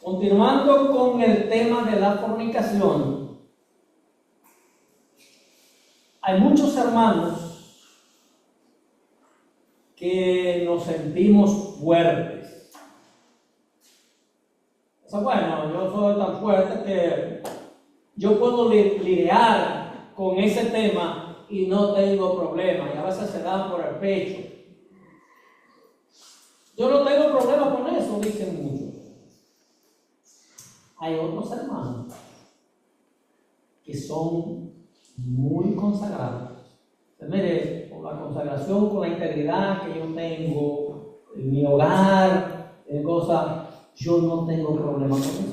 Continuando con el tema de la fornicación, hay muchos hermanos que nos sentimos fuertes. O sea, bueno, yo soy tan fuerte que yo puedo lidiar con ese tema y no tengo problema, y a veces se dan por el pecho. Yo no tengo problema con eso, dicen muchos. Hay otros hermanos que son muy consagrados. Mire, con la consagración, con la integridad que yo tengo en mi hogar, en cosas, yo no tengo problema con eso.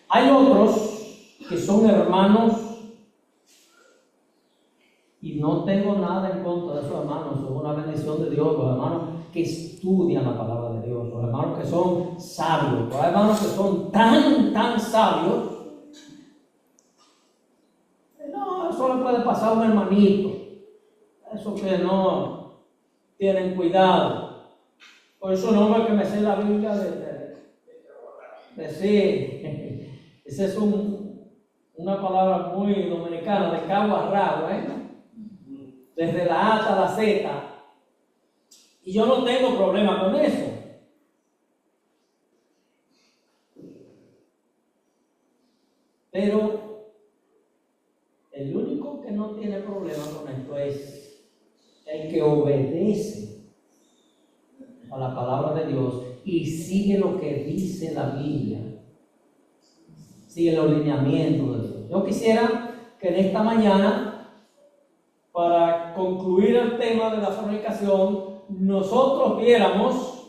Hay otros que son hermanos, y no tengo nada en contra de esos hermanos, es una bendición de Dios, los hermanos que estudian la palabra de Dios, los hermanos que son sabios, los hermanos que son tan sabios. No, eso le puede pasar a un hermanito, eso que no tienen cuidado. Por eso no es que me sé la Biblia de sí, esa es una palabra muy dominicana, de cabo a rabo, desde la A hasta la Z, y yo no tengo problema con eso. Pero el único que no tiene problema con esto es el que obedece a la palabra de Dios y sigue lo que dice la Biblia, sigue los lineamientos de Dios. Yo quisiera que en esta mañana, para concluir el tema de la fornicación, nosotros viéramos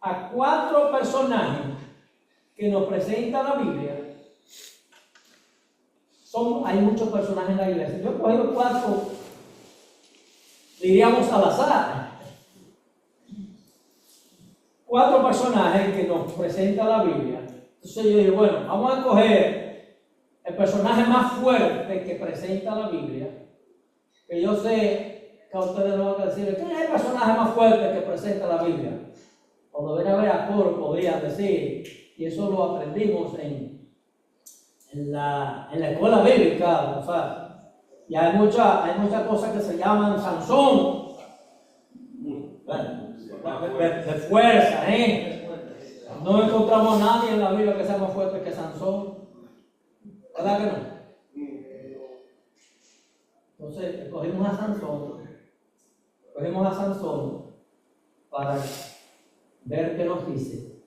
a 4 personajes que nos presenta la Biblia. Hay muchos personajes en la iglesia. Yo he cogido 4, diríamos al azar. 4 personajes que nos presenta la Biblia. Entonces yo digo, bueno, vamos a coger el personaje más fuerte que presenta la Biblia. Que yo sé que a ustedes no van a decir, ¿quién es el personaje más fuerte que presenta la Biblia? Cuando ven a ver a Coro podrían decir, y eso lo aprendimos en la escuela bíblica, o sea, y hay muchas cosas que se llaman Sansón, de fuerza, No encontramos a nadie en la Biblia que sea más fuerte que Sansón, ¿verdad que no? Entonces, cogimos a Sansón para ver qué nos dice.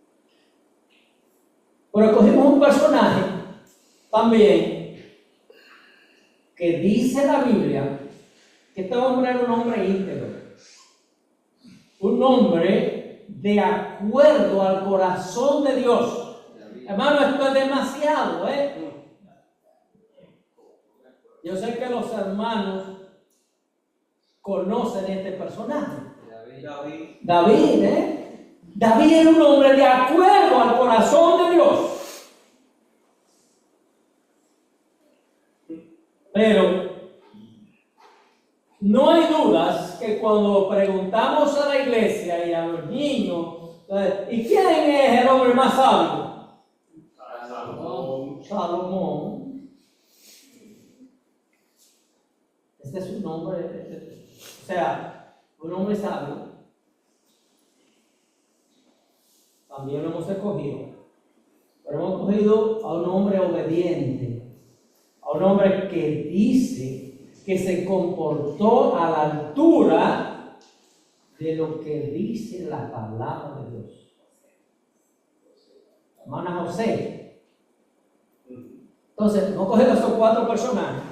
Pero cogimos un personaje también que dice la Biblia que este hombre era un hombre íntegro, un hombre de acuerdo al corazón de Dios. Hermano, esto es demasiado, Yo sé que los hermanos conocen este personaje. David, David era un hombre de acuerdo al corazón de Dios. Pero no hay dudas que cuando preguntamos a la iglesia y a los niños, ¿y quién es el hombre más sabio? Salomón. Este es un hombre, o sea, un hombre sabio. También lo hemos escogido. Pero hemos escogido a un hombre obediente, a un hombre que dice que se comportó a la altura de lo que dice la palabra de Dios. Hermana José. Entonces, hemos cogido a estos 4 personajes.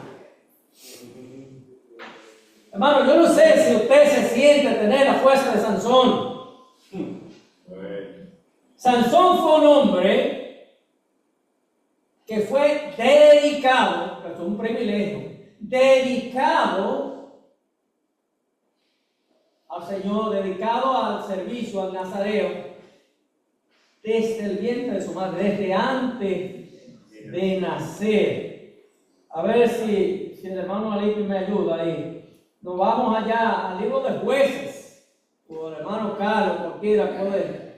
Hermano, yo no sé si usted se siente tener la fuerza de Sansón. Sansón fue un hombre que fue dedicado, que es un privilegio, dedicado al Señor, dedicado al servicio, al nazareo, desde el vientre de su madre, desde antes de nacer. A ver si el hermano Alipi me ayuda ahí. Nos vamos allá al libro de Jueces, o el hermano Carlos, cualquiera puede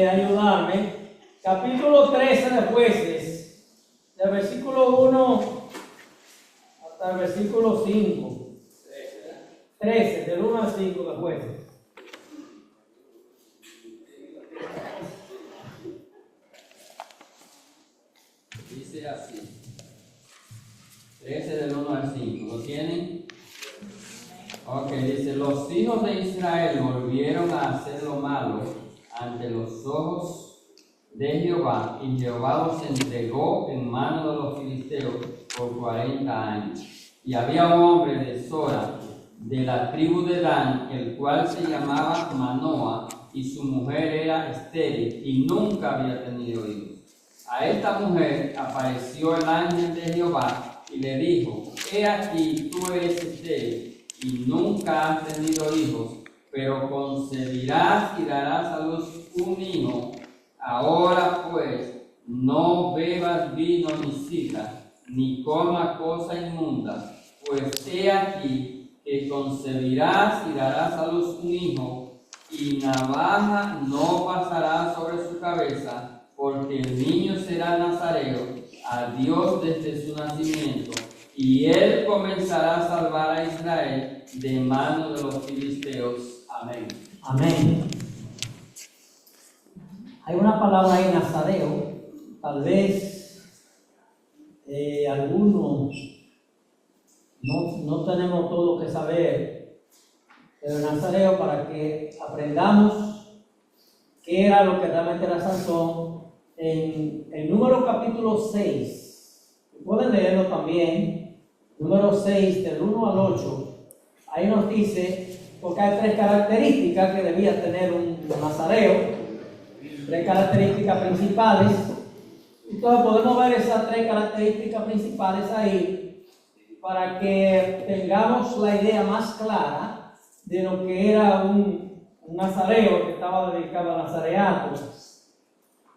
ayudarme. Capítulo 13 de Jueces, del versículo 1 hasta el versículo 5. 13, del 1 al 5 de Jueces. Dice así, 13 del 1 al 5, ¿lo tienen? Ok, dice, los hijos de Israel volvieron a hacer lo malo ante los ojos de Jehová, y Jehová los entregó en manos de los filisteos por 40 años. Y había un hombre de Sora, de la tribu de Dan, el cual se llamaba Manoa, y su mujer era estéril, y nunca había tenido hijos. A esta mujer apareció el ángel de Jehová y le dijo, he aquí, tú eres estéril y nunca has tenido hijos, pero concebirás y darás a luz un hijo. Ahora pues, no bebas vino ni sidra, ni coma cosa inmunda, pues he aquí que concebirás y darás a luz un hijo, y navaja no pasará sobre su cabeza, porque el niño será nazareo a Dios desde su nacimiento, y él comenzará a salvar a Israel de mano de los filisteos. Amén. Amén. Hay una palabra ahí, nazareo, tal vez algunos no tenemos todo que saber, pero nazareo, para que aprendamos qué era lo que realmente era Sansón. En el número capítulo 6, pueden leerlo también, número 6, del 1 al 8, ahí nos dice, porque hay 3 características que debía tener un nazareo, 3 características principales. Entonces podemos ver esas 3 características principales ahí, para que tengamos la idea más clara de lo que era un nazareo que estaba dedicado al nazareato.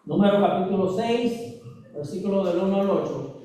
Número capítulo 6, versículo del 1 al 8.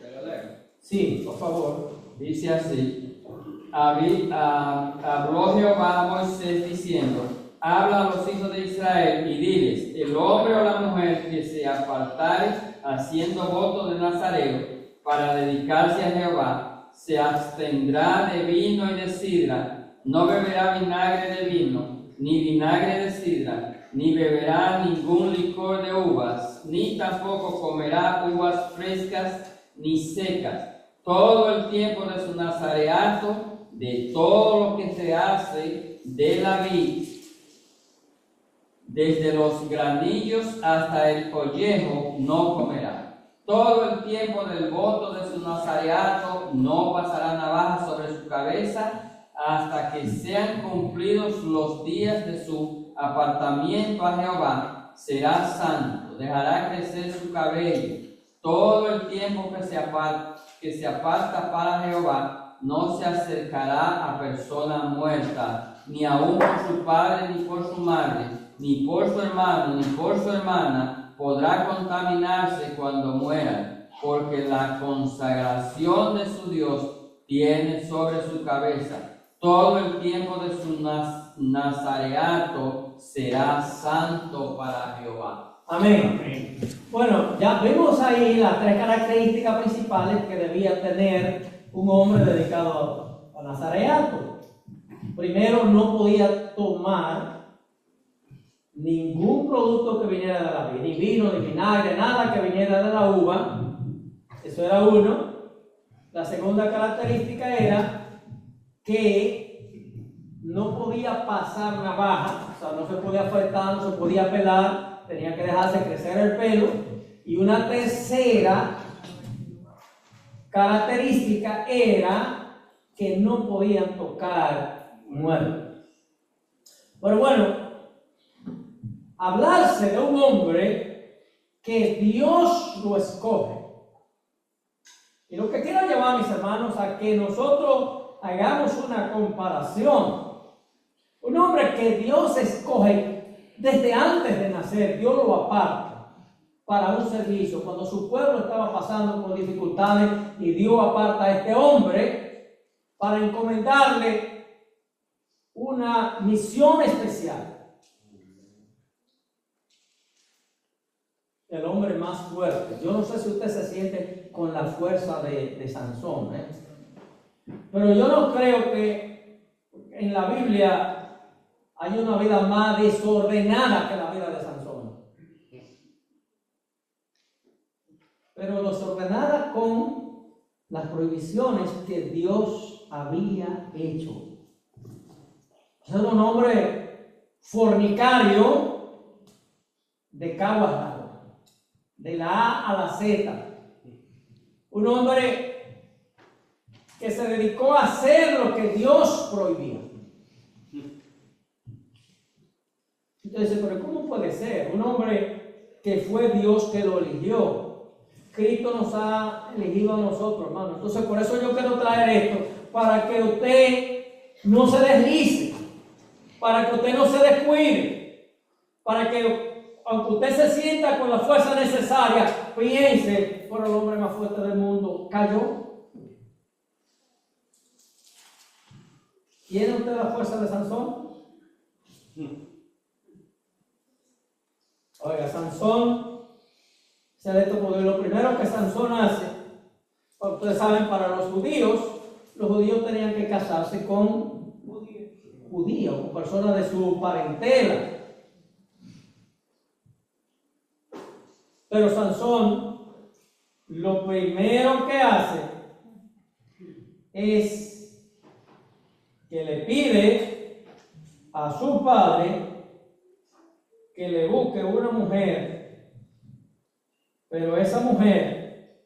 Sí, por favor. Dice así, habló Jehová a Moisés diciendo, habla a los hijos de Israel y diles, el hombre o la mujer que se apartare haciendo voto de nazareo para dedicarse a Jehová, se abstendrá de vino y de sidra, no beberá vinagre de vino, ni vinagre de sidra, ni beberá ningún licor de uvas, ni tampoco comerá uvas frescas ni secas, todo el tiempo de su nazareato, de todo lo que se hace de la vid, desde los granillos hasta el collejo, no comerá. Todo el tiempo del voto de su nazareato no pasará navaja sobre su cabeza, hasta que sean cumplidos los días de su apartamiento a Jehová. Será santo, dejará crecer su cabello. Todo el tiempo que se aparta para Jehová, no se acercará a persona muerta, ni aun por su padre, ni por su madre, ni por su hermano, ni por su hermana, podrá contaminarse cuando muera, porque la consagración de su Dios tiene sobre su cabeza. Todo el tiempo de su nazareato será santo para Jehová. Amén. Amén. Bueno, ya vemos ahí las 3 características principales que debía tener un hombre dedicado al nazareato. Primero, no podía tomar ningún producto que viniera de la vid, ni vino, ni vinagre, nada que viniera de la uva. Eso era uno. La segunda característica era que no podía pasar navaja, o sea, no se podía afeitar, no se podía pelar, tenía que dejarse crecer el pelo. Y una tercera característica era que no podían tocar muertos. Pero bueno, hablarse de un hombre que Dios lo escoge. Y lo que quiero llevar, mis hermanos, a que nosotros hagamos una comparación. Un hombre que Dios escoge desde antes de nacer, Dios lo aparta. para un servicio, cuando su pueblo estaba pasando por dificultades y Dios aparta a este hombre para encomendarle una misión especial. El hombre más fuerte. Yo no sé si usted se siente con la fuerza de Sansón, pero yo no creo que en la Biblia hay una vida más desordenada que la vida de Sansón. Pero desordenada con las prohibiciones que Dios había hecho. Es un hombre fornicario de cabo a rabo, de la A a la Z. Un hombre que se dedicó a hacer lo que Dios prohibía. Entonces, pero ¿cómo puede ser? Un hombre que fue Dios que lo eligió. Cristo nos ha elegido a nosotros, hermano. Entonces, por eso yo quiero traer esto, para que usted no se deslice, para que usted no se descuide, para que, aunque usted se sienta con la fuerza necesaria, piense, por el hombre más fuerte del mundo cayó. ¿Tiene usted la fuerza de Sansón? Oiga, Sansón se le tomó de lo primero que Sansón hace. Ustedes saben, para los judíos tenían que casarse con judíos, con personas de su parentela. Pero Sansón, lo primero que hace es que le pide a su padre que le busque una mujer, pero esa mujer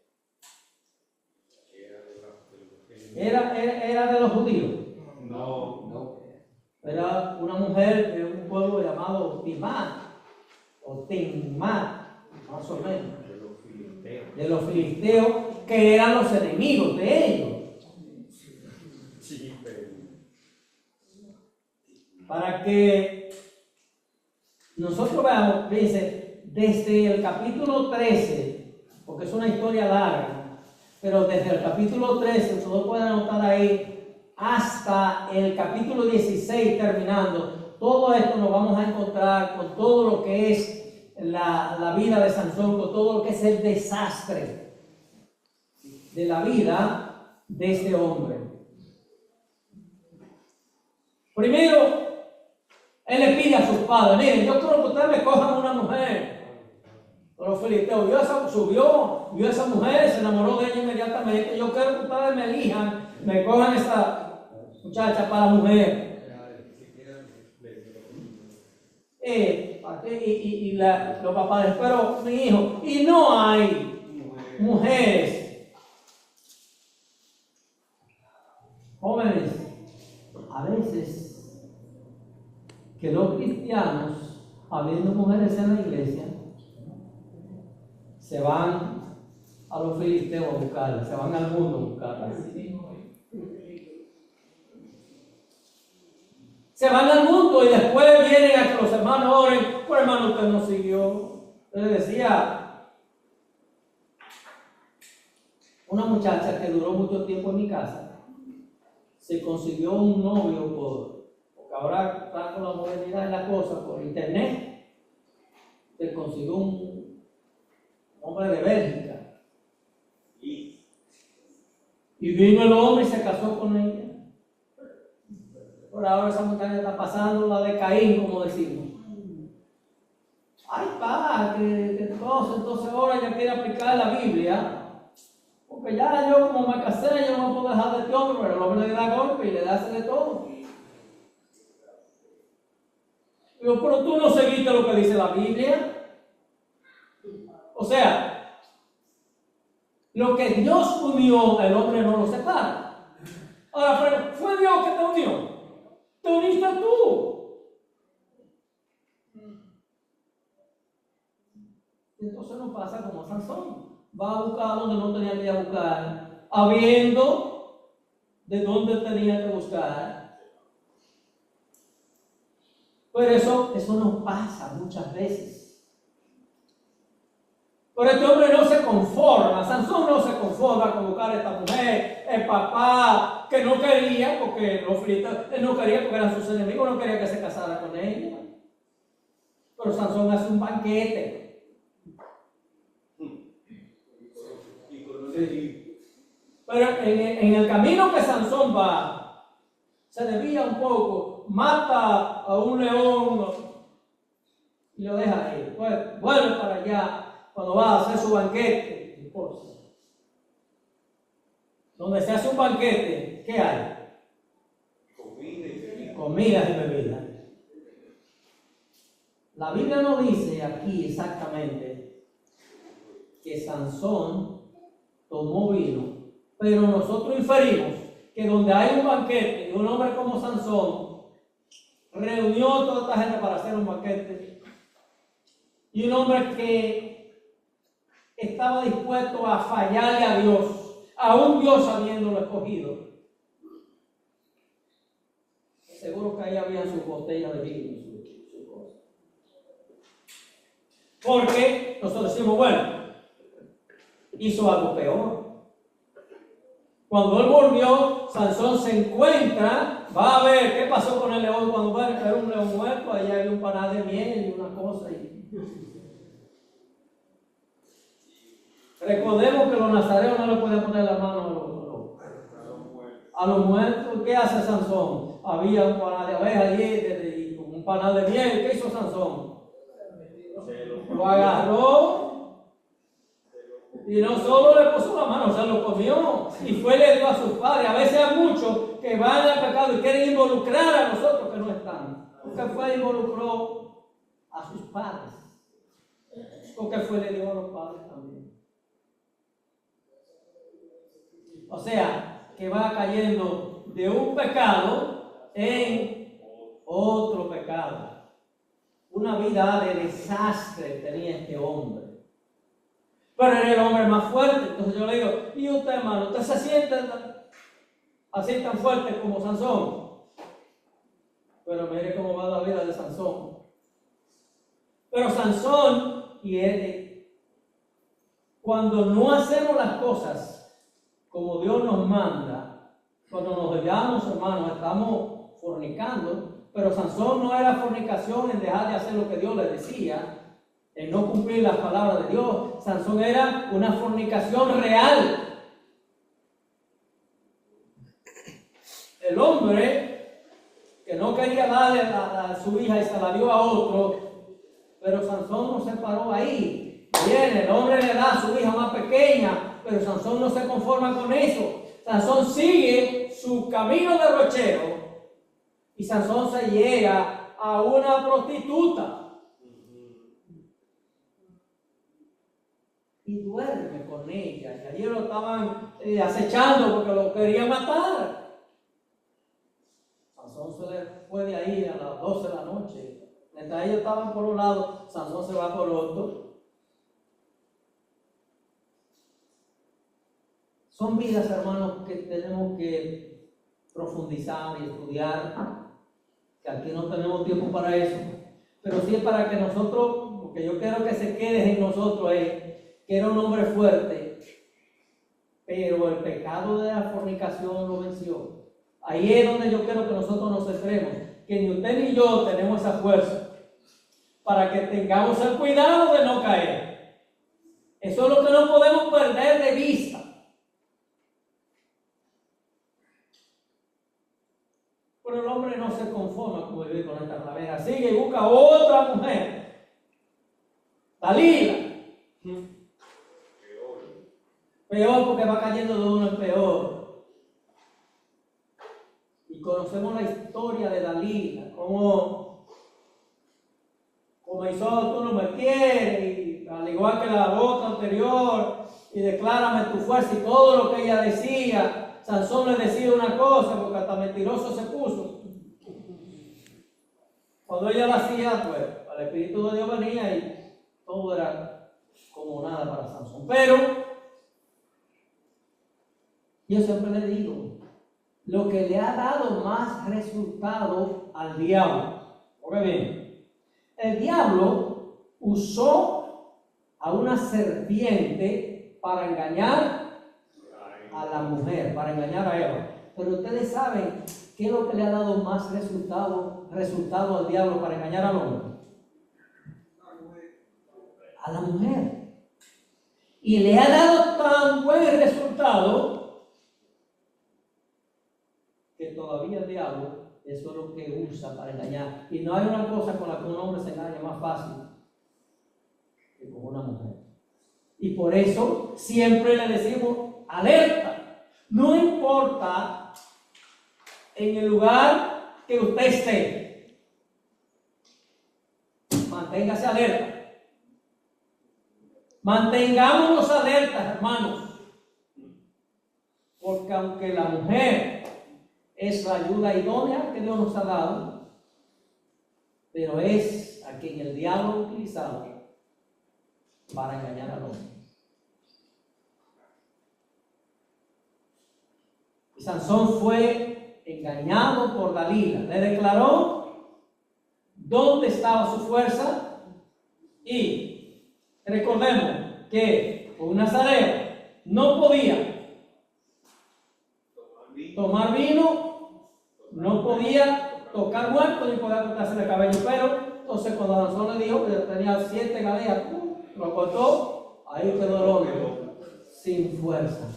era de los judíos. No. Era una mujer de un pueblo llamado Timá o Timá, más o menos, de los filisteos, que eran los enemigos de ellos. Para que nosotros veamos, dice, desde el capítulo 13, porque es una historia larga, pero desde el capítulo 13, ustedes pueden anotar ahí, hasta el capítulo 16 terminando, todo esto nos vamos a encontrar con todo lo que es la vida de Sansón, con todo lo que es el desastre de la vida de este hombre. Primero, él le pide a sus padres: miren, yo quiero que ustedes me cojan una mujer. Pero los filisteos vio a esa mujer, se enamoró de ella inmediatamente. Yo quiero que ustedes me elijan, me cojan esa muchacha para mujer. Los papás, pero mi hijo, y no hay mujeres. Jóvenes, a veces que los cristianos, habiendo mujeres en la iglesia, se van a los filisteos a buscarlas, se van al mundo a buscarlas. Se van al mundo y después vienen a que los hermanos oren. Pues hermano, usted no siguió. Yo le decía, una muchacha que duró mucho tiempo en mi casa, se consiguió un novio porque ahora está con la modernidad de la cosa, por internet, se consiguió un hombre de Bélgica. Y vino el hombre y se casó con ella. Por ahora esa muchacha está pasando la de Caín, como decimos. Ay, pa, que cosa, entonces ahora ya quiere aplicar la Biblia. Porque ya yo, como me casé, yo no puedo dejar de este hombre, pero el hombre le da golpe y le da hacer de todo. Digo, pero tú no seguiste lo que dice la Biblia. O sea, lo que Dios unió, el hombre no lo separa. Ahora, pero fue Dios que te unió. Te uniste tú. Entonces no pasa como Sansón. Va a buscar donde no tenía que ir a buscar, habiendo de dónde tenía que buscar. Pero eso no pasa muchas veces. Pero este hombre no se conforma, Sansón no se conforma con buscar a esta mujer, el papá que no quería, porque los filisteos, él no quería porque eran sus enemigos, no quería que se casara con ella. Pero Sansón hace un banquete. Pero en el camino que Sansón va, se desvía un poco, mata a un león y lo deja ahí. Pues vuelve para allá cuando va a hacer su banquete. Donde se hace un banquete, ¿qué hay? Comidas y bebidas. La Biblia no dice aquí exactamente que Sansón tomó vino, pero nosotros inferimos que donde hay un banquete y un hombre como Sansón reunió a toda esta gente para hacer un banquete, y un hombre que estaba dispuesto a fallarle a Dios, aún Dios habiéndolo escogido, seguro que ahí había sus botellas de vino, su cosa. Porque nosotros decimos, bueno, hizo algo peor. Cuando él volvió, Sansón se encuentra, va a ver qué pasó con el león. Cuando va a ver un león muerto, allá hay un panal de miel y una cosa. Recordemos que los nazareos no le podían poner la mano a los muertos. ¿Qué hace Sansón? Había un panal de abeja allí, un panal de miel. ¿Qué hizo Sansón? Lo agarró. Y no solo le puso la mano, se lo comió y fue y le dio a sus padres. A veces hay muchos que van al pecado y quieren involucrar a nosotros que no están. Porque fue y involucró a sus padres. Porque fue y le dio a los padres también. O sea, que va cayendo de un pecado en otro pecado. Una vida de desastre tenía este hombre. Pero era el hombre más fuerte. Entonces yo le digo, ¿y usted, hermano? ¿Usted se siente así tan fuerte como Sansón? Pero mire cómo va la vida de Sansón. Pero Sansón y él, cuando no hacemos las cosas como Dios nos manda, cuando nos desviamos, hermano, estamos fornicando. Pero Sansón no era fornicación en dejar de hacer lo que Dios le decía, en no cumplir las palabras de Dios. Sansón era una fornicación real. El hombre que no quería darle a su hija y se la dio a otro, pero Sansón no se paró ahí. Viene, el hombre le da a su hija más pequeña, pero Sansón no se conforma con eso. Sansón sigue su camino de derrochero y Sansón se llega a una prostituta. Y duerme con ella. Y ayer lo estaban acechando porque lo querían matar. Sansón se le fue de ahí a las 12 de la noche. Mientras ellos estaban por un lado, Sansón se va por otro. Son vidas, hermanos, que tenemos que profundizar y estudiar. Que aquí no tenemos tiempo para eso. Pero sí es para que nosotros, porque yo quiero que se quede en nosotros que era un hombre fuerte, pero el pecado de la fornicación lo venció. Ahí es donde yo quiero que nosotros nos centremos, que ni usted ni yo tenemos esa fuerza, para que tengamos el cuidado de no caer. Eso es lo que no podemos perder de vista. Pero el hombre no se conforma como vivir con esta ramera, sigue y busca otra mujer, Dalila. Peor porque va cayendo de uno en peor. Y conocemos la historia de Dalila, como comenzó, tú no me quieres, y al igual que la voz anterior, y declárame tu fuerza, y todo lo que ella decía. Sansón le decía una cosa, porque hasta mentiroso se puso. Cuando ella lo hacía, pues, el Espíritu de Dios venía y todo era como nada para Sansón. Pero yo siempre le digo, lo que le ha dado más resultado al diablo. Oiga bien, el diablo usó a una serpiente para engañar a la mujer, para engañar a Eva. Pero ustedes saben qué es lo que le ha dado más resultado al diablo para engañar al hombre. A la mujer. Y le ha dado tan buen resultado que todavía el diablo eso es lo que usa para engañar. Y no hay una cosa con la que un hombre se engaña más fácil que con una mujer. Y por eso siempre le decimos alerta. No importa en el lugar que usted esté, manténgase alerta. Mantengámonos alertas, hermanos, porque aunque la mujer es la ayuda idónea que Dios nos ha dado, pero es a quien el diablo ha utilizado para engañar al hombre. Y Sansón fue engañado por Dalila. Le declaró dónde estaba su fuerza y recordemos que un nazareo no podía tomar vino, no podía tocar muertos ni podía cortarse el cabello. Pero entonces cuando Sansón le dijo que tenía 7 galeas, lo cortó, ahí quedó el hombre sin fuerza.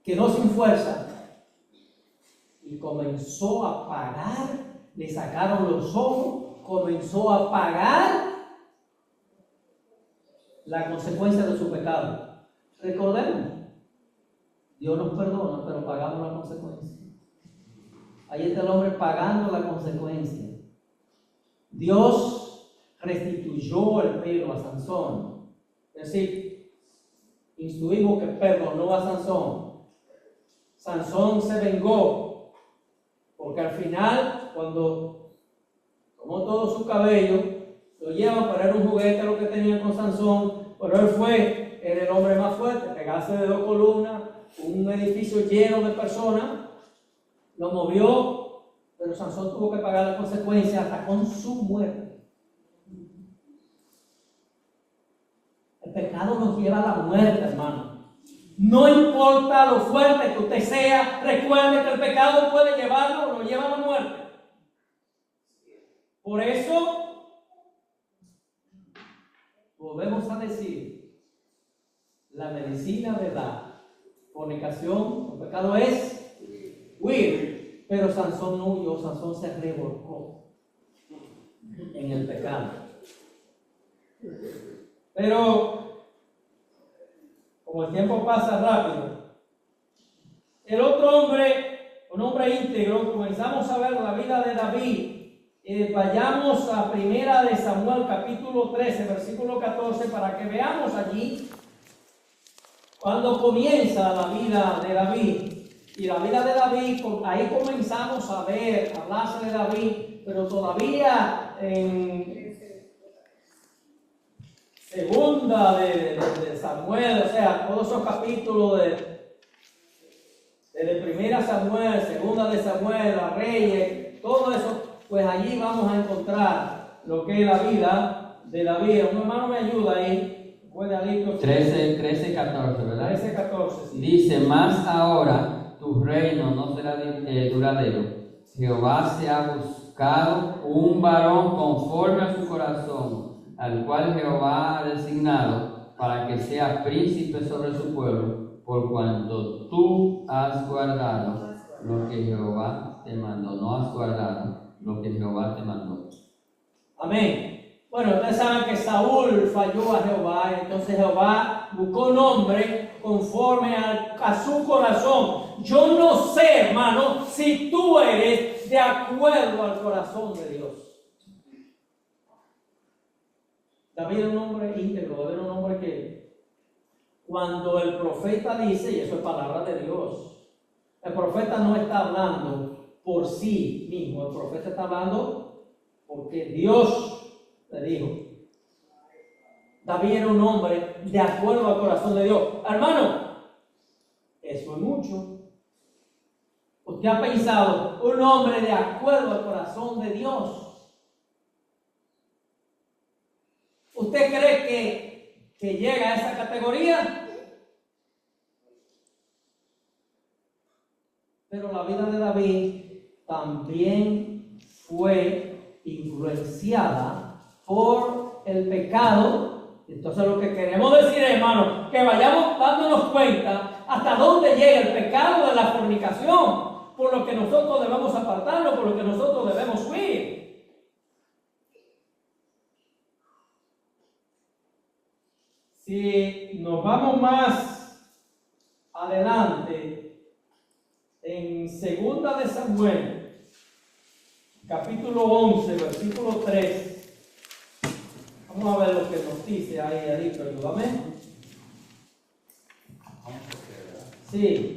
Quedó sin fuerza y comenzó a pagar, le sacaron los ojos, comenzó a pagar la consecuencia de su pecado. Recordemos, Dios nos perdona, pero pagamos la consecuencia. Ahí está el hombre pagando la consecuencia. Dios restituyó el pelo a Sansón. Es decir, instruimos que perdonó a Sansón. Sansón se vengó, porque al final, cuando tomó todo su cabello, lo lleva para un juguete lo que tenía con Sansón, pero él era el hombre más fuerte, pegarse de 2 columnas, un edificio lleno de personas, lo movió, pero Sansón tuvo que pagar la consecuencia hasta con su muerte. El pecado nos lleva a la muerte, hermano. No importa lo fuerte que usted sea, recuerde que el pecado puede llevarlo o lo lleva a la muerte. Por eso, volvemos a decir, la medicina de la fornicación, el pecado es huir. Pero Sansón no huyó, Sansón se revolcó en el pecado. Pero como el tiempo pasa rápido, el otro hombre, un hombre íntegro, comenzamos a ver la vida de David. Vayamos a 1 de Samuel capítulo 13, versículo 14, para que veamos allí cuando comienza la vida de David. Y la vida de David, ahí comenzamos a ver, a hablarse de David, pero todavía en segunda de Samuel, o sea, todos esos capítulos de 1 Samuel, segunda de Samuel, a Reyes, todo eso, pues allí vamos a encontrar lo que es la vida de David. Un hermano me ayuda ahí, puede abrir 13, 14, ¿verdad? 13, 14, sí. Dice, más ahora tu reino no será duradero. Jehová se ha buscado un varón conforme a su corazón, al cual Jehová ha designado para que sea príncipe sobre su pueblo, por cuanto tú has guardado lo que Jehová te mandó. No has guardado lo que Jehová te mandó. Amén. Bueno, ustedes saben que Saúl falló a Jehová, entonces Jehová buscó un hombre conforme a su corazón. Yo no sé, hermano, si tú eres de acuerdo al corazón de Dios. David era un hombre íntegro, David era un hombre que cuando el profeta dice, y eso es palabra de Dios, el profeta no está hablando por sí mismo, el profeta está hablando porque Dios le dijo. David era un hombre de acuerdo al corazón de Dios. Hermano, eso es mucho. ¿Usted ha pensado un hombre de acuerdo al corazón de Dios? ¿Usted cree que llega a esa categoría? Pero la vida de David también fue influenciada por el pecado. Entonces lo que queremos decir, hermano, que vayamos dándonos cuenta hasta dónde llega el pecado de la fornicación, por lo que nosotros debemos apartarnos, por lo que nosotros debemos huir. Si nos vamos más adelante, en 2 de Samuel, capítulo 11, versículo 3, vamos a ver lo que nos dice ahí, pero ayúdame. Sí.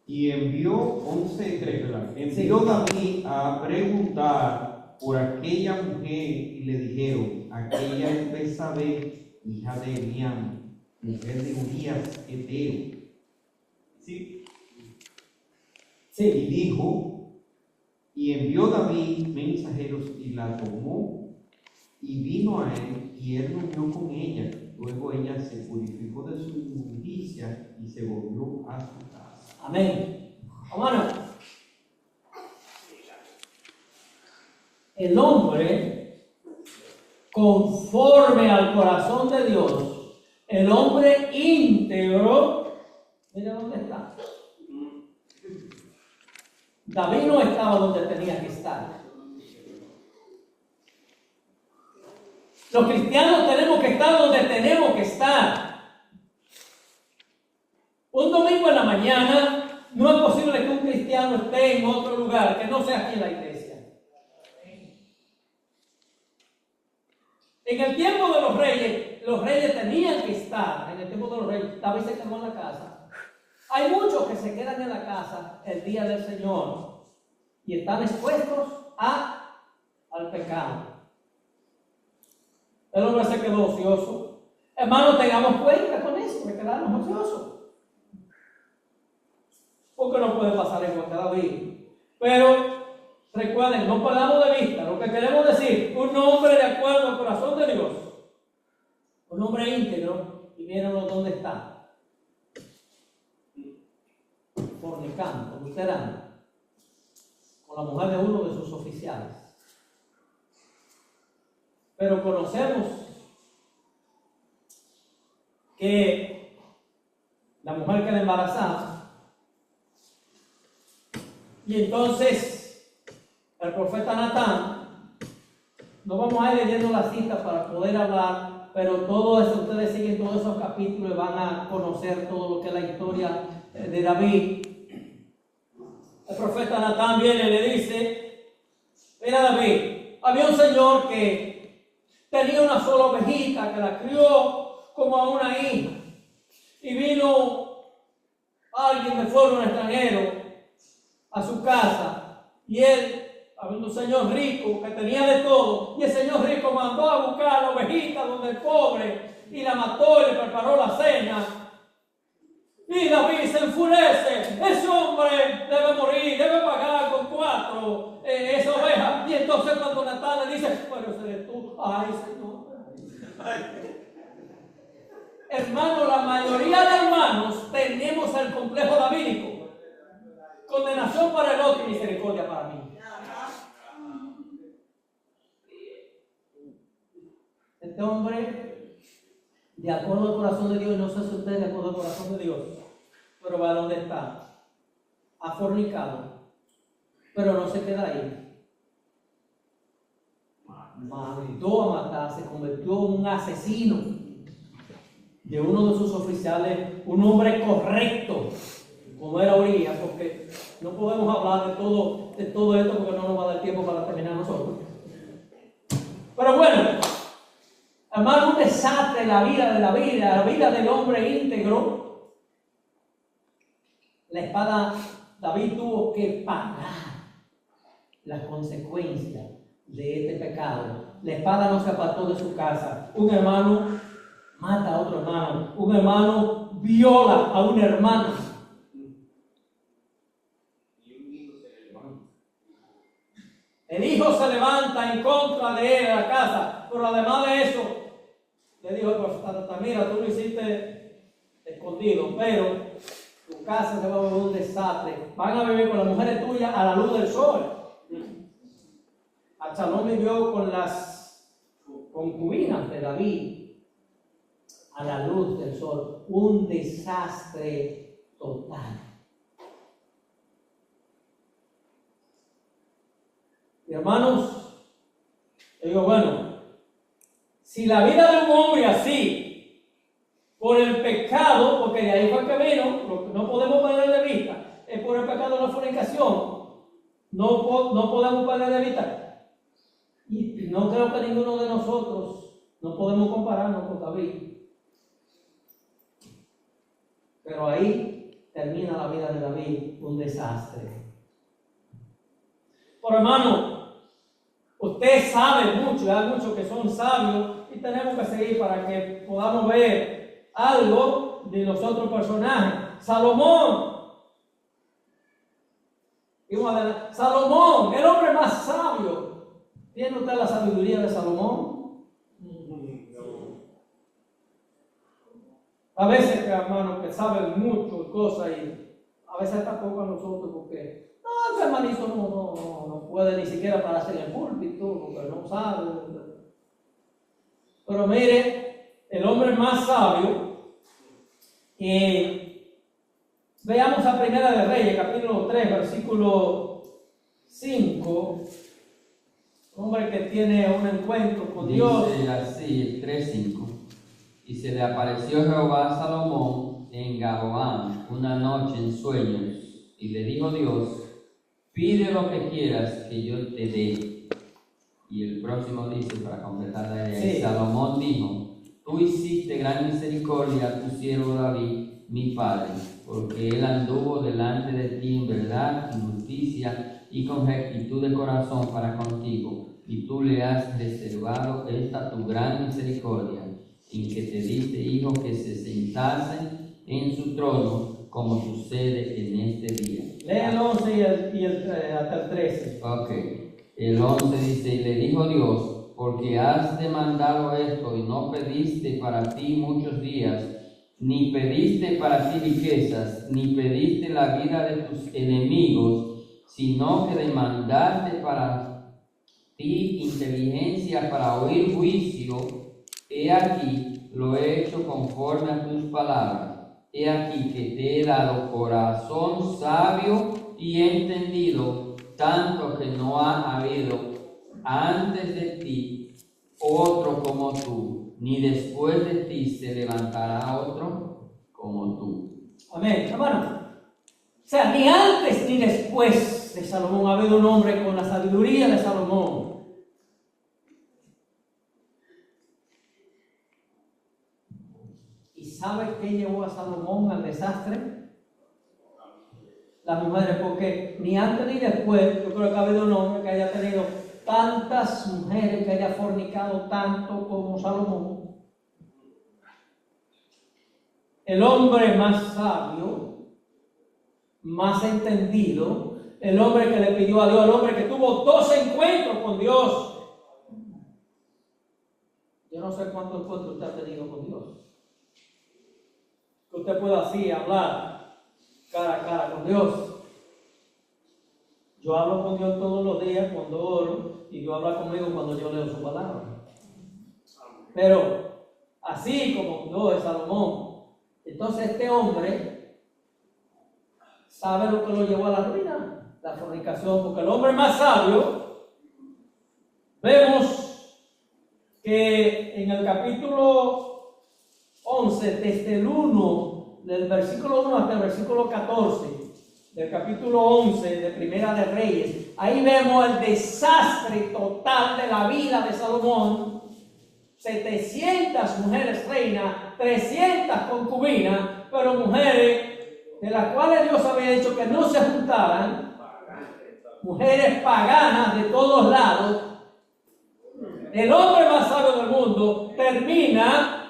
Y envió 11:3, ¿verdad? Envió David a preguntar por aquella mujer y le dijeron: aquella es Betsabé, hija de Eliam, mujer de Urías Eteo. ¿Sí? Sí. Y dijo, y envió David mensajeros y la tomó y vino a él, y él durmió con ella. Luego ella se purificó de su inmundicia y se volvió a su casa. Amén. Hermano, el hombre, conforme al corazón de Dios, el hombre íntegro, mira dónde está. David no estaba donde tenía que estar. Los cristianos tenemos que estar donde tenemos que estar. Un domingo en la mañana no es posible que un cristiano esté en otro lugar que no sea aquí en la iglesia. En el tiempo de los reyes tenían que estar. En el tiempo de los reyes, David se quedó en la casa. Hay muchos que se quedan en la casa el día del Señor y están expuestos al pecado. El hombre se quedó ocioso. Hermanos, tengamos cuenta con eso, de quedarnos ociosos. Porque no puede pasar igual que David. Pero recuerden, no perdamos de vista lo que queremos decir. Un hombre de acuerdo al corazón de Dios, un hombre íntegro, y mírenlo dónde está, fornicando, adulterando con la mujer de uno de sus oficiales. Pero conocemos que la mujer queda embarazada, y entonces el profeta Natán, no vamos a ir leyendo la cita para poder hablar, pero todo eso, ustedes siguen todos esos capítulos y van a conocer todo lo que es la historia de David. El profeta Natán viene y le dice: mira David, había un señor que tenía una sola ovejita que la crió como a una hija, y vino alguien de fuera, un extranjero, a su casa, y él, habiendo un señor rico que tenía de todo, y el señor rico mandó a buscar la ovejita donde el pobre, y la mató y le preparó la cena. Y David se enfurece: ese hombre debe morir, debe pagar con 4 esa oveja. Y entonces cuando Natán le dice: pero ese eres tú, ay Señor. Hermano, la mayoría de hermanos tenemos el complejo davídico. Condenación para el otro y misericordia para mí. Este hombre, de acuerdo al corazón de Dios, no sé si usted de acuerdo al corazón de Dios, pero va a donde está. Ha fornicado, pero no se queda ahí. Mandó a matar, se convirtió en un asesino de uno de sus oficiales, un hombre correcto, como era Urías, porque no podemos hablar de todo esto porque no nos va a dar tiempo para terminar nosotros. Pero bueno, hermano, un desastre en la vida del hombre íntegro. La espada, David tuvo que pagar las consecuencias de este pecado. La espada no se apartó de su casa. Un hermano mata a otro hermano. Un hermano viola a una hermana. El hijo se levanta en contra de él en la casa, pero además de eso, le dijo el profeta, mira, tú lo hiciste escondido, pero tu casa se va a volver un desastre. Van a vivir con las mujeres tuyas a la luz del sol. Absalón vivió con las concubinas de David a la luz del sol. Un desastre total. Y hermanos, yo digo, bueno, si la vida de un hombre así, por el pecado, porque de ahí fue el que vino, lo que no podemos perder de vista, es por el pecado de la fornicación, no podemos perder de vista. Y no creo que ninguno de nosotros no podemos compararnos con David. Pero ahí termina la vida de David, un desastre. Por hermano, usted sabe mucho, hay muchos que son sabios y tenemos que seguir para que podamos ver algo de los otros personajes. Salomón, el hombre más sabio. ¿Tiene usted la sabiduría de Salomón? A veces, hermano, que saben mucho cosas y a veces tampoco a nosotros porque ese hermanito no puede ni siquiera pararse en el púlpito porque no sabe. Pero mire, el hombre más sabio, veamos a Primera de Reyes, capítulo 3, versículo 5. Un hombre que tiene un encuentro con Dios. Dice así, 3:5. Y se le apareció Jehová a Salomón en Gabaón una noche en sueños, y le dijo Dios: pide lo que quieras que yo te dé. Y el próximo dice, para completar la idea, sí. Salomón dijo: tú hiciste gran misericordia a tu siervo David, mi padre, porque él anduvo delante de ti en verdad, en justicia y con rectitud de corazón para contigo, y tú le has reservado esta tu gran misericordia, en que te diste hijo que se sentase en su trono, como sucede en este día. Lee el 11 hasta el 13. Ok. El 11 dice: y le dijo Dios: porque has demandado esto y no pediste para ti muchos días, ni pediste para ti riquezas, ni pediste la vida de tus enemigos, sino que demandaste para ti inteligencia para oír juicio. He aquí, lo he hecho conforme a tus palabras. He aquí que te he dado corazón sabio y entendido, tanto que no ha habido antes de ti otro como tú, ni después de ti se levantará otro como tú. Amén, hermano. O sea, ni antes ni después de Salomón ha habido un hombre con la sabiduría de Salomón. ¿Y sabe qué llevó a Salomón al desastre? Las mujeres, porque ni antes ni después, yo creo que ha habido un hombre que haya tenido tantas mujeres, que haya fornicado tanto como Salomón. El hombre más sabio, más entendido, el hombre que le pidió a Dios, el hombre que tuvo 2 encuentros con Dios. Yo no sé cuántos encuentros usted ha tenido con Dios. Que usted pueda así hablar cara a cara con Dios. Yo hablo con Dios todos los días cuando oro, y Dios habla conmigo cuando yo leo su palabra. Pero así como Dios es Salomón, entonces este hombre sabe lo que lo llevó a la ruina, la fornicación, porque el hombre más sabio, vemos que en el capítulo 11, desde el 1, del versículo 1 hasta el versículo 14, del capítulo 11 de Primera de Reyes, ahí vemos el desastre total de la vida de Salomón. 700 mujeres reinas, 300 concubinas, pero mujeres de las cuales Dios había dicho que no se juntaran, mujeres paganas de todos lados. El hombre más sabio del mundo termina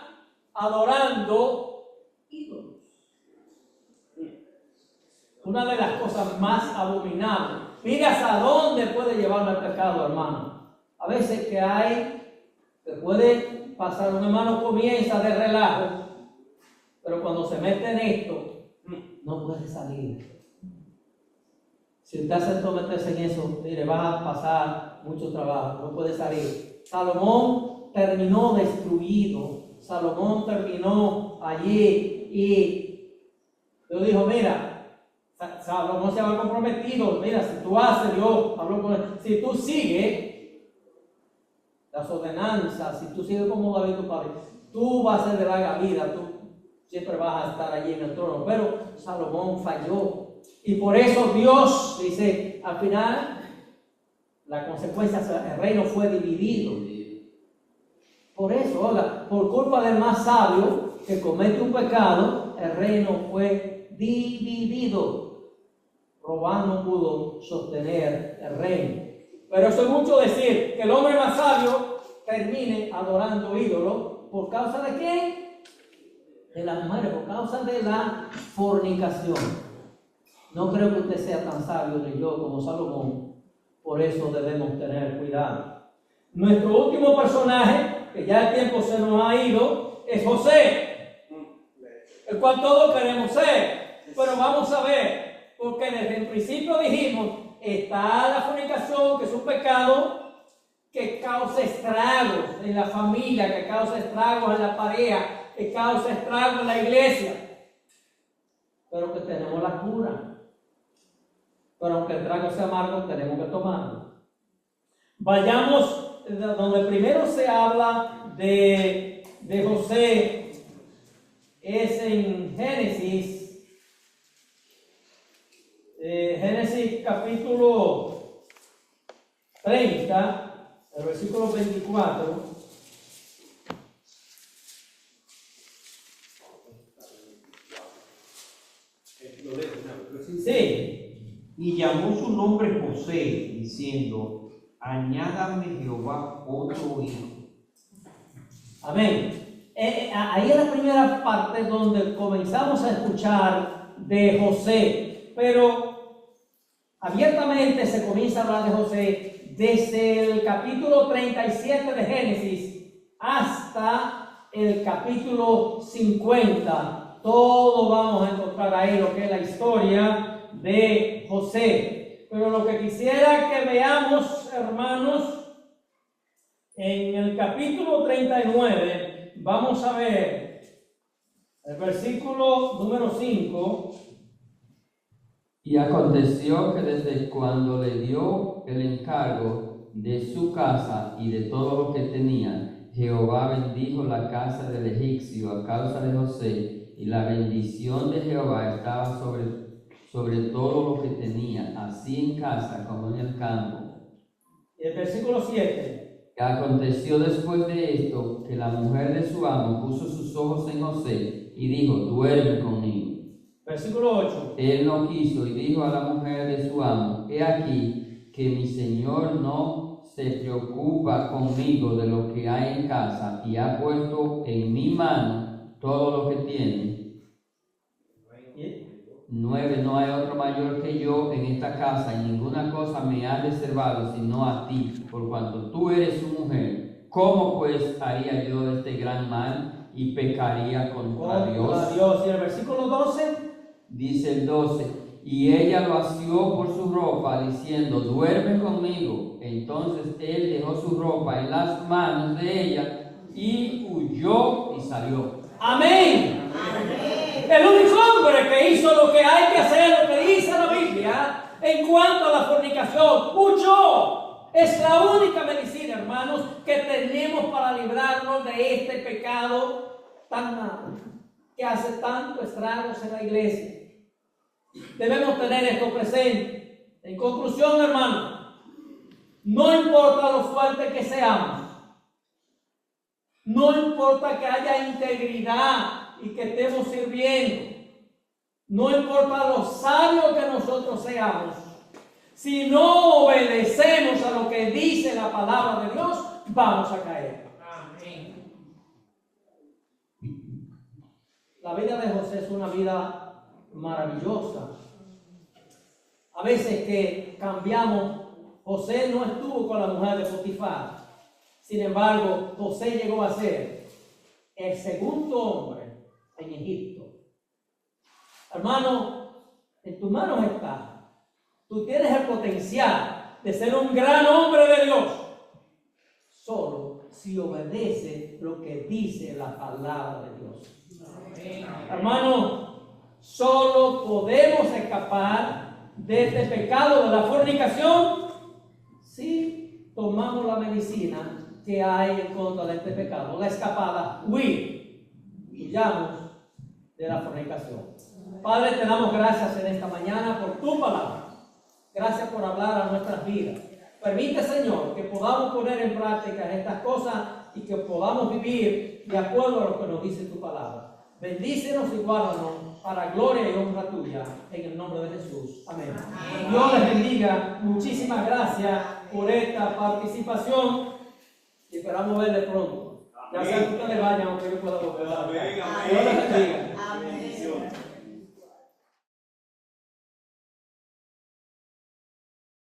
adorando ídolos. Una de las cosas más abominables Mira hasta dónde puede llevarme el pecado, hermano. A veces que puede pasar, un hermano comienza de relajo, pero cuando se mete en esto, no puede salir. Si usted aceptó meterse en eso, mire, va a pasar mucho trabajo, no puede salir. Salomón terminó destruido, Salomón terminó allí y Dios dijo, mira, Salomón se había comprometido, mira, si tú haces, Dios habló con él, si tú sigues las ordenanzas, si tú sigues como David tu padre, tú vas a ser de larga vida, tú siempre vas a estar allí en el trono. Pero Salomón falló. Y por eso Dios dice, al final, la consecuencia, el reino fue dividido. Por eso, oiga, por culpa del más sabio que comete un pecado, el reino fue dividido. Robán no pudo sostener el reino. Pero eso es mucho decir, que el hombre más sabio termine adorando ídolos. ¿Por causa de qué? De las mujeres, por causa de la fornicación. No creo que usted sea tan sabio ni yo como Salomón. Por eso debemos tener cuidado. Nuestro último personaje, que ya el tiempo se nos ha ido, es José, el cual todos queremos ser. Pero vamos a ver, porque desde el principio dijimos, está la fornicación, que es un pecado que causa estragos en la familia, que causa estragos en la pareja, que causa estragos en la iglesia. Pero que tenemos la cura. Pero aunque el trago sea amargo, tenemos que tomarlo. Vayamos donde primero se habla de José, es en Génesis. Génesis capítulo 30, el versículo 24. Sí. Y llamó su nombre José, diciendo, añádame Jehová otro hijo. Amén. Ahí es la primera parte donde comenzamos a escuchar de José, pero abiertamente se comienza a hablar de José desde el capítulo 37 de Génesis hasta el capítulo 50. Todo vamos a encontrar ahí lo que es la historia de José. Pero lo que quisiera que veamos, hermanos, en el capítulo 39, vamos a ver el versículo número 5. Y aconteció que desde cuando le dio el encargo de su casa y de todo lo que tenía, Jehová bendijo la casa del egipcio a causa de José, y la bendición de Jehová estaba sobre todo lo que tenía, así en casa como en el campo. Y el versículo 7. Aconteció después de esto que la mujer de su amo puso sus ojos en José y dijo, duerme conmigo. Versículo 8. Él no quiso y dijo a la mujer de su amo, he aquí que mi señor no se preocupa conmigo de lo que hay en casa y ha puesto en mi mano todo lo que tiene. 9. No hay otro mayor que yo en esta casa y ninguna cosa me ha reservado sino a ti, por cuanto tú eres su mujer. ¿Cómo pues haría yo este gran mal y pecaría contra Dios? Y el versículo 12. Dice el 12, y ella lo asió por su ropa, diciendo, duerme conmigo. Entonces él dejó su ropa en las manos de ella y huyó y salió. Amén. El único hombre que hizo lo que hay que hacer, lo que dice la Biblia, en cuanto a la fornicación, huyó. Es la única medicina, hermanos, que tenemos para librarnos de este pecado tan malo, que hace tanto estragos en la iglesia. Debemos tener esto presente. En conclusión, hermano, no importa lo fuerte que seamos, no importa que haya integridad y que estemos sirviendo, no importa lo sabios que nosotros seamos, si no obedecemos a lo que dice la palabra de Dios, vamos a caer. Amén. La vida de José es una vida maravillosa. A veces que cambiamos, José no estuvo con la mujer de Potifar. Sin embargo, José llegó a ser el segundo hombre en Egipto. Hermano, en tus manos está. Tú tienes el potencial de ser un gran hombre de Dios. Solo si obedece lo que dice la palabra de Dios. Hermano, solo podemos escapar de este pecado de la fornicación si tomamos la medicina que hay en contra de este pecado, la escapada, huyamos de la fornicación. Padre, te damos gracias en esta mañana por tu palabra. Gracias por hablar a nuestras vidas. Permite, Señor, que podamos poner en práctica estas cosas y que podamos vivir de acuerdo a lo que nos dice tu palabra. Bendícenos y guárdanos para gloria y honra tuya, en el nombre de Jesús. Amén. Dios les bendiga. Muchísimas gracias por esta participación y esperamos verles pronto. Ya sea que ustedes vayan, aunque yo pueda volver. Dios les bendiga.